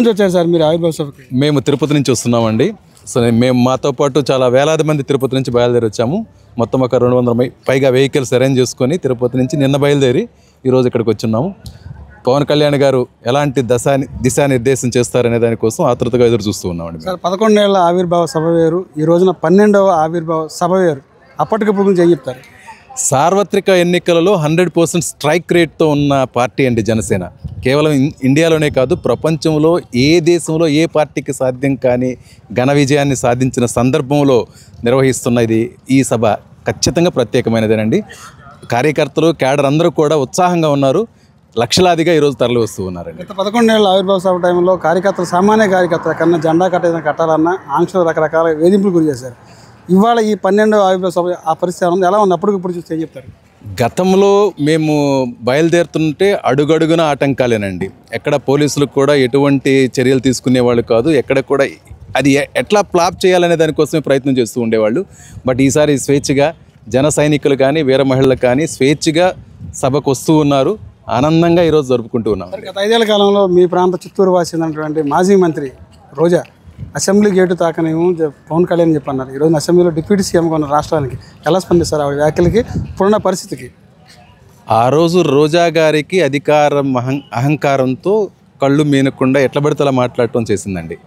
వచ్చారు సార్ మీరు ఆవిర్భావ సభకి? మేము తిరుపతి నుంచి వస్తున్నామండి. సో మేము మాతో పాటు చాలా వేలాది మంది తిరుపతి నుంచి బయలుదేరి వచ్చాము. మొత్తం ఒక 200 పైగా వెహికల్స్ అరేంజ్ చేసుకొని తిరుపతి నుంచి నిన్న బయలుదేరి ఈరోజు ఇక్కడికి వచ్చున్నాము. పవన్ కళ్యాణ్ గారు ఎలాంటి దిశానిర్దేశం చేస్తారనే దానికోసం ఆతృతగా ఎదురు చూస్తూ ఉన్నామండి. సార్ 11 ఏళ్ల ఆవిర్భావ సభ వేరు, ఈ రోజున 12వ ఆవిర్భావ సభ వేరు. అప్పటికప్పుడు గురించి ఏం చెప్తారు? సార్వత్రిక ఎన్నికలలో 100% స్ట్రైక్ రేట్తో ఉన్న పార్టీ అండి జనసేన. కేవలం ఇండియాలోనే కాదు, ప్రపంచంలో ఏ దేశంలో ఏ పార్టీకి సాధ్యం కాని ఘన విజయాన్ని సాధించిన సందర్భంలో నిర్వహిస్తున్నది ఈ సభ ఖచ్చితంగా ప్రత్యేకమైనదేనండి. కార్యకర్తలు క్యాడర్ అందరూ కూడా ఉత్సాహంగా ఉన్నారు. లక్షలాదిగా ఈరోజు తరలి వస్తూ ఉన్నారండి. గత 11 ఏళ్ల ఆవిర్భావ సభ టైంలో కార్యకర్తలు, సామాన్య కార్యకర్తల కన్నా జెండా కట్టాలన్నా ఆంక్షలు రకరకాల వేధింపులు గురి చేశారు. ఇవాళ ఈ 12వ ఆవిర్భావ సభ ఆ పరిస్థితి ఉంది, ఎలా ఉంది? అప్పటికిప్పుడు చూస్తే ఏం చెప్తారు? గతంలో మేము బయలుదేరుతుంటే అడుగడుగున ఆటంకాలేనండి. ఎక్కడ పోలీసులకు కూడా ఎటువంటి చర్యలు తీసుకునేవాళ్ళు కాదు. ఎక్కడ కూడా అది ఎట్లా ఫ్లాప్ చేయాలనే దానికోసమే ప్రయత్నం చేస్తూ ఉండేవాళ్ళు. బట్ ఈసారి స్వేచ్ఛగా జన సైనికులు కానీ వీర మహిళలు కానీ స్వేచ్ఛగా సభకు వస్తూ ఉన్నారు. ఆనందంగా ఈరోజు జరుపుకుంటూ ఉన్నాం. గత 5 ఏళ్ల కాలంలో మీ ప్రాంత చిత్తూరు వాసినటువంటి మాజీ మంత్రి రోజా అసెంబ్లీ గేటు తాకనేమో పవన్ కళ్యాణ్ చెప్పన్నారు. ఈరోజు అసెంబ్లీలో డిప్యూటీ సీఎంగా ఉన్న రాష్ట్రానికి ఎలా స్పందిస్తారు ఆవిడ వ్యాఖ్యలకి, ఇప్పుడున్న పరిస్థితికి? ఆ రోజు రోజా గారికి అధికారం అహంకారంతో కళ్ళు మీనకుండా ఎట్లా పడితే అలా మాట్లాడటం చేసిందండి.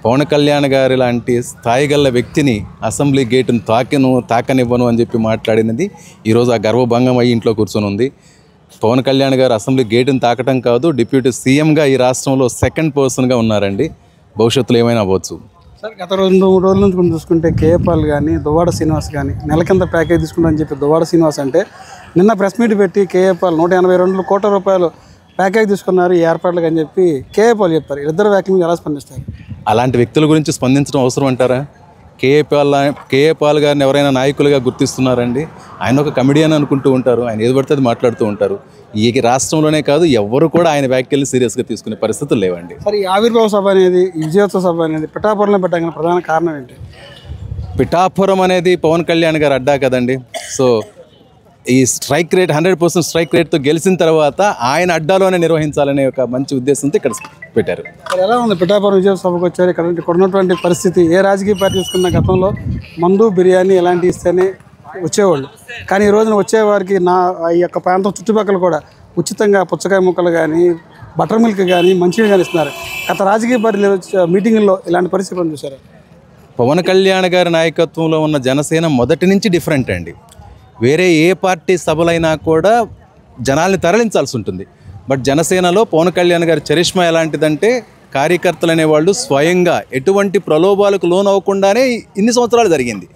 పవన్ కళ్యాణ్ గారి లాంటి స్థాయి గల వ్యక్తిని అసెంబ్లీ గేటును తాకనివ్వను అని చెప్పి మాట్లాడినది ఈరోజు ఆ గర్వభంగం అయ్యి ఇంట్లో కూర్చొని ఉంది. పవన్ కళ్యాణ్ గారు అసెంబ్లీ గేటును తాకటం కాదు, డిప్యూటీ సీఎంగా ఈ రాష్ట్రంలో సెకండ్ పర్సన్గా ఉన్నారండి. భవిష్యత్తులో ఏమైనా అవ్వచ్చు. సార్ గత 2-3 రోజుల నుంచి కొంచెం చూసుకుంటే కేఏపాల్ కానీ దువ్వాడ శ్రీనివాస్ కానీ నెల కింద ప్యాకేజ్ తీసుకుంటారని చెప్పి దువ్వాడ శ్రీనివాస్ అంటే నిన్న ప్రెస్ మీట్ పెట్టి కేఏపాల్ 182 కోట్ల రూపాయలు ప్యాకేజ్ తీసుకున్నారు ఈ ఏర్పాట్లకు అని చెప్పి కేఏపాల్ చెప్తారు. ఇద్దరు వ్యాఖ్యల మీద ఎలా స్పందిస్తారు? అలాంటి వ్యక్తుల గురించి స్పందించడం అవసరం అంటారా? కేఏపాల్ గారిని ఎవరైనా నాయకులుగా గుర్తిస్తున్నారండి? ఆయన ఒక కమెడియన్ అనుకుంటూ ఉంటారు. ఆయన ఏది పడితే అది మాట్లాడుతూ ఉంటారు. ఈ రాష్ట్రంలోనే కాదు, ఎవరు కూడా ఆయన వ్యాఖ్యల్ని సీరియస్గా తీసుకునే పరిస్థితులు లేవండి. సరే, ఈ ఆవిర్భావ సభ అనేది, ఈ విజయోత్సవ సభ అనేది పిఠాపురంలో పెట్టడానికి ప్రధాన కారణం ఏంటి? పిఠాపురం అనేది పవన్ కళ్యాణ్ గారు అడ్డా కదండి. సో ఈ స్ట్రైక్ రేట్ 100% స్ట్రైక్ రేట్తో గెలిచిన తర్వాత ఆయన అడ్డాలోనే నిర్వహించాలనే ఒక మంచి ఉద్దేశంతో ఇక్కడ పెట్టారు. ఎలా ఉంది పిఠాపురం విజయోత్సవ సభకు వచ్చారు? ఇక్కడ ఉన్నటువంటి పరిస్థితి, ఏ రాజకీయ పార్టీ చూసుకున్న గతంలో మందు బిర్యానీ ఇలాంటివి ఇస్తేనే వచ్చేవాళ్ళు, కానీ ఈ రోజున వచ్చేవారికి ఈ యొక్క ప్రాంతం చుట్టుపక్కల కూడా ఉచితంగా పుచ్చకాయ ముక్కలు కానీ బటర్ మిల్క్ కానీ మంచిగా కానీ ఇస్తున్నారు. గత రాజకీయ పార్టీలు మీటింగుల్లో ఇలాంటి పరిస్థితులను చూసారు. పవన్ కళ్యాణ్ గారి నాయకత్వంలో ఉన్న జనసేన మొదటి నుంచి డిఫరెంట్ అండి. వేరే ఏ పార్టీ సభలైనా కూడా జనాల్ని తరలించాల్సి ఉంటుంది. బట్ జనసేనలో పవన్ కళ్యాణ్ గారి చరిష్మా ఎలాంటిదంటే, కార్యకర్తలు అనేవాళ్ళు స్వయంగా ఎటువంటి ప్రలోభాలకు లోనవ్వకుండానే ఇన్ని సంవత్సరాలు జరిగింది.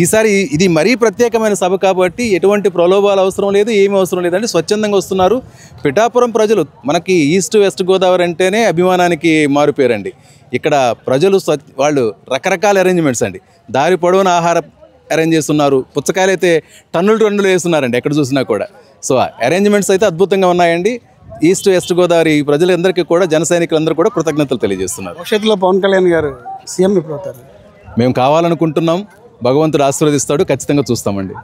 ఈసారి ఇది మరీ ప్రత్యేకమైన సభ కాబట్టి ఎటువంటి ప్రలోభాలు అవసరం లేదు, ఏమీ అవసరం లేదండి. స్వచ్ఛందంగా వస్తున్నారు. పిఠాపురం ప్రజలు, మనకి ఈస్ట్ వెస్ట్ గోదావరి అంటేనే అభిమానానికి మారుపేరండి. ఇక్కడ ప్రజలు వాళ్ళు రకరకాల అరేంజ్మెంట్స్ అండి. దారి పొడవున ఆహార అరేంజ్ చేస్తున్నారు. పుచ్చకాయలు అయితే టన్నులు వేస్తున్నారండి ఎక్కడ చూసినా కూడా. సో అరేంజ్మెంట్స్ అయితే అద్భుతంగా ఉన్నాయండి. ఈస్ట్ వెస్ట్ గోదావరి ప్రజలందరికీ కూడా, జన సైనికులందరూ కూడా కృతజ్ఞతలు తెలియజేస్తున్నారు. భవిష్యత్తులో పవన్ కళ్యాణ్ గారు సీఎం ఎప్పుడు అవుతారు? మేము కావాలనుకుంటున్నాం. భగవంతుడు ఆశీర్వదిస్తాడు, ఖచ్చితంగా చూస్తామండి.